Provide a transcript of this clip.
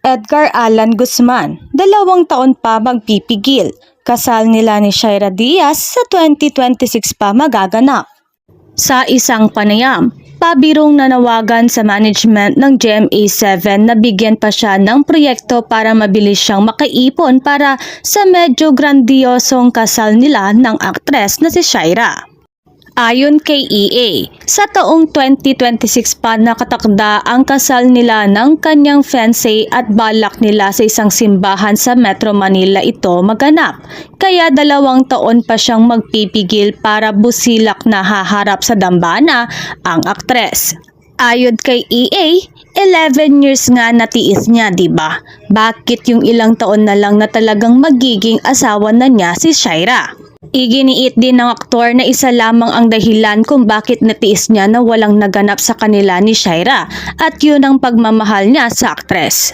Edgar Allan Guzman, 2 taon pa magpipigil. Kasal nila ni Shaira Diaz sa 2026 pa magaganap. Sa isang panayam, pabirong nanawagan sa management ng GMA7 na bigyan pa siya ng proyekto para mabilis siyang makaipon para sa medyo grandiosong kasal nila ng aktres na si Shaira. Ayon kay EA, sa taong 2026 pa nakatakda ang kasal nila ng kanyang fiancé at balak nila sa isang simbahan sa Metro Manila ito maganap. Kaya 2 taon pa siyang magpipigil para busilak na haharap sa dambana ang aktres. Ayon kay EA, 11 years nga natiis niya, diba? Bakit yung ilang taon na lang na talagang magiging asawa na niya si Shaira? Iginiit din ng aktor na isa lamang ang dahilan kung bakit natiis niya na walang naganap sa kanila ni Shaira at yun ang pagmamahal niya sa aktres.